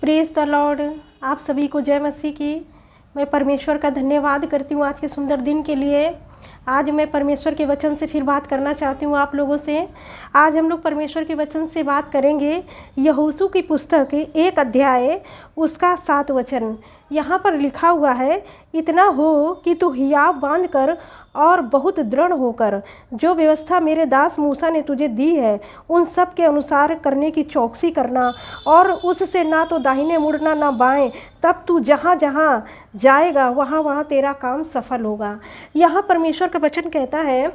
Praise the Lord. आप सभी को जय मसीह की। मैं परमेश्वर का धन्यवाद करती हूँ आज के सुंदर दिन के लिए। आज मैं परमेश्वर के वचन से फिर बात करना चाहती हूँ आप लोगों से। आज हम लोग परमेश्वर के वचन से बात करेंगे। यहोशू की पुस्तक 1 अध्याय उसका 7 वचन। यहाँ पर लिखा हुआ है, इतना हो कि तू हियाव बांध कर और बहुत दृढ़ होकर जो व्यवस्था मेरे दास मूसा ने तुझे दी है उन सब के अनुसार करने की चौकसी करना, और उससे ना तो दाहिने मुड़ना ना बाएं, तब तू जहाँ जहाँ जाएगा वहाँ वहाँ तेरा काम सफल होगा। यहाँ परमेश्वर का वचन कहता है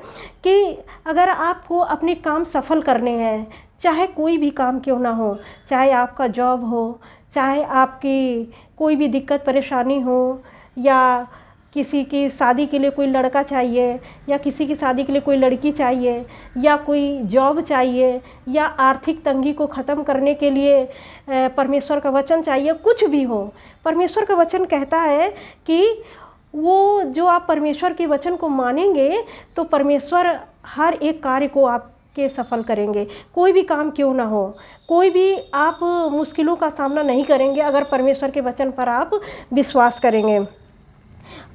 कि अगर आपको अपने काम सफल करने हैं, चाहे कोई भी काम क्यों ना हो, चाहे आपका जॉब हो, चाहे आपकी कोई भी दिक्कत परेशानी हो, या किसी की शादी के लिए कोई लड़का चाहिए, या किसी की शादी के लिए कोई लड़की चाहिए, या कोई जॉब चाहिए, या आर्थिक तंगी को ख़त्म करने के लिए परमेश्वर का वचन चाहिए, कुछ भी हो, परमेश्वर का वचन कहता है कि वो जो आप परमेश्वर के वचन को मानेंगे तो परमेश्वर हर एक कार्य को आपके सफल करेंगे। कोई भी काम क्यों ना हो, कोई भी आप मुश्किलों का सामना नहीं करेंगे अगर परमेश्वर के वचन पर आप विश्वास करेंगे।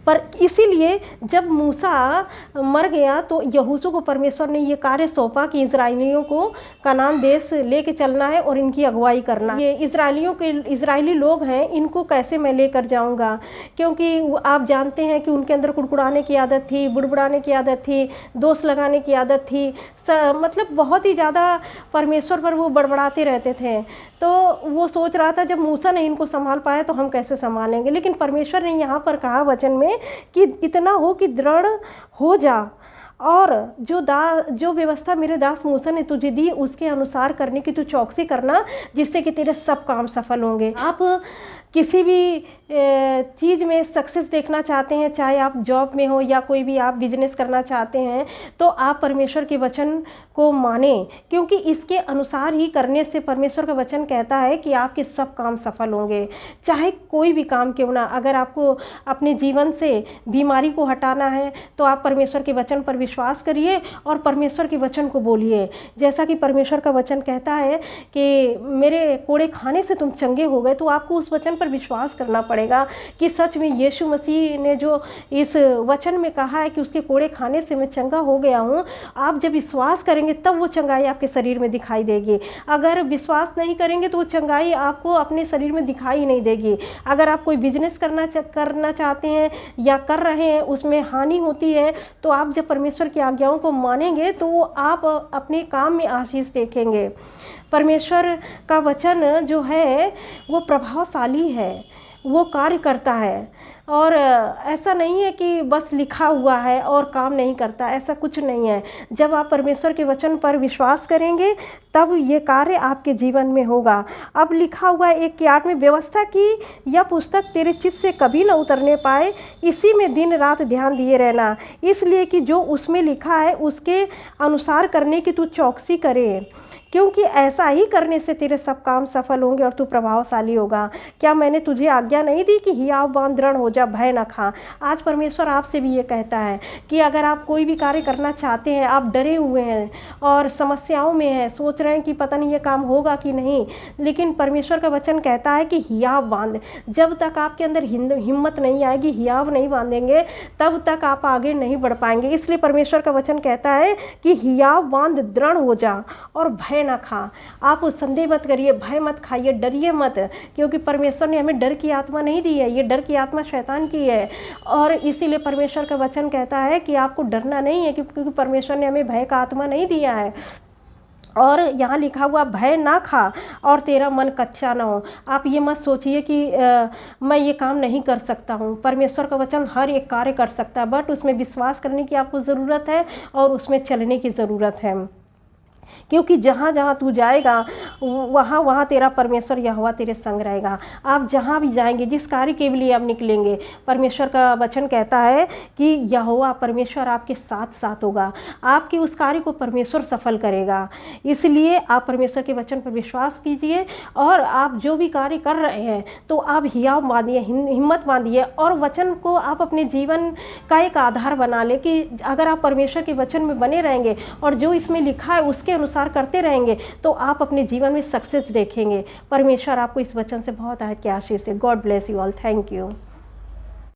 पर इसीलिए जब मूसा मर गया तो यहोशू को परमेश्वर ने ये कार्य सौंपा कि इजराइलियों को कनान देश लेके चलना है और इनकी अगुवाई करना। ये इजराइली लोग हैं, इनको कैसे मैं लेकर जाऊंगा, क्योंकि आप जानते हैं कि उनके अंदर कुड़कुड़ाने की आदत थी, बुड़बुड़ाने की आदत थी, दोष लगाने की आदत थी, मतलब बहुत ही ज़्यादा परमेश्वर पर वो बड़बड़ाते रहते थे। तो वो सोच रहा था जब मूसा ने इनको संभाल पाया तो हम कैसे संभालेंगे। लेकिन परमेश्वर ने यहाँ पर कहा वचन में कि इतना हो कि दृढ़ हो जा, और जो व्यवस्था मेरे दास मूसा ने तुझे दी उसके अनुसार करने की तू चौकसी करना, जिससे कि तेरे सब काम सफल होंगे। आप किसी भी चीज़ में सक्सेस देखना चाहते हैं, चाहे आप जॉब में हो या कोई भी आप बिजनेस करना चाहते हैं, तो आप परमेश्वर के वचन को माने, क्योंकि इसके अनुसार ही करने से परमेश्वर का वचन कहता है कि आपके सब काम सफल होंगे। चाहे कोई भी काम क्यों ना, अगर आपको अपने जीवन से बीमारी को हटाना है तो आप परमेश्वर के वचन पर विश्वास करिए और परमेश्वर के वचन को बोलिए। जैसा कि परमेश्वर का वचन कहता है कि मेरे कोड़े खाने से तुम चंगे हो गए, तो आपको उस वचन पर विश्वास करना पड़ेगा कि सच में यीशु मसीह ने जो इस वचन में कहा है कि उसके कोड़े खाने से मैं चंगा हो गया हूँ, आप जब विश्वास करेंगे तब वो चंगाई आपके शरीर में दिखाई देगी। अगर विश्वास नहीं करेंगे तो वो चंगाई आपको अपने शरीर में दिखाई नहीं देगी। अगर आप कोई बिजनेस करना चाहते हैं या कर रहे हैं, उसमें हानि होती है, तो आप जब परमेश्वर की आज्ञाओं को मानेंगे तो आप अपने काम में आशीष देखेंगे। परमेश्वर का वचन जो है वो प्रभावशाली है, वो कार्य करता है, और ऐसा नहीं है कि बस लिखा हुआ है और काम नहीं करता, ऐसा कुछ नहीं है। जब आप परमेश्वर के वचन पर विश्वास करेंगे तब ये कार्य आपके जीवन में होगा। अब लिखा हुआ 1:8 में, व्यवस्था की यह पुस्तक तेरे चित्त से कभी न उतरने पाए, इसी में दिन रात ध्यान दिए रहना, इसलिए कि जो उसमें लिखा है उसके अनुसार करने की तू चौकसी करे, क्योंकि ऐसा ही करने से तेरे सब काम सफल होंगे और तू प्रभावशाली होगा। क्या मैंने तुझे आज्ञा नहीं दी कि हियाव बांध दृढ़ हो जा, भय न खा। आज परमेश्वर आपसे भी ये कहता है कि अगर आप कोई भी कार्य करना चाहते हैं, आप डरे हुए हैं और समस्याओं में हैं, सोच रहे हैं कि पता नहीं ये काम होगा कि नहीं, लेकिन परमेश्वर का वचन कहता है कि हियाव बांध। जब तक आपके अंदर हिम्मत नहीं आएगी, हियाव नहीं बांधेंगे, तब तक आप आगे नहीं बढ़ पाएंगे। इसलिए परमेश्वर का वचन कहता है कि हियाव बांध दृढ़ हो जा और भय ना खा। आप संदेह मत करिए, भय मत खाइए, डरिए मत, क्योंकि परमेश्वर ने हमें डर की आत्मा नहीं दी है, ये डर की आत्मा शैतान की है। और इसीलिए परमेश्वर का वचन कहता है कि आपको डरना नहीं है, क्योंकि परमेश्वर ने हमें भय का आत्मा नहीं दिया है। और यहाँ लिखा हुआ, भय ना खा और तेरा मन कच्चा ना हो। आप ये मत सोचिए कि मैं ये काम नहीं कर सकता हूँ। परमेश्वर का वचन हर एक कार्य कर सकता है, बट उसमें विश्वास करने की आपको ज़रूरत है और उसमें चलने की ज़रूरत है, क्योंकि जहाँ जहाँ तू जाएगा वहाँ वहाँ तेरा परमेश्वर यहोवा तेरे संग रहेगा। आप जहाँ भी जाएंगे, जिस कार्य के लिए आप निकलेंगे, परमेश्वर का वचन कहता है कि यहोवा परमेश्वर आपके साथ साथ होगा, आपके उस कार्य को परमेश्वर सफल करेगा। इसलिए आप परमेश्वर के वचन पर विश्वास कीजिए, और आप जो भी कार्य कर रहे हैं तो आप हियाव बांधिए, हिम्मत बांधिए, और वचन को आप अपने जीवन का एक आधार बना ले कि अगर आप परमेश्वर के वचन में बने रहेंगे और जो इसमें लिखा है उसके अनुसार करते रहेंगे तो आप अपने जीवन में सक्सेस देखेंगे। परमेश्वर आपको इस वचन से बहुत आशीष दे। God bless you all. Thank you.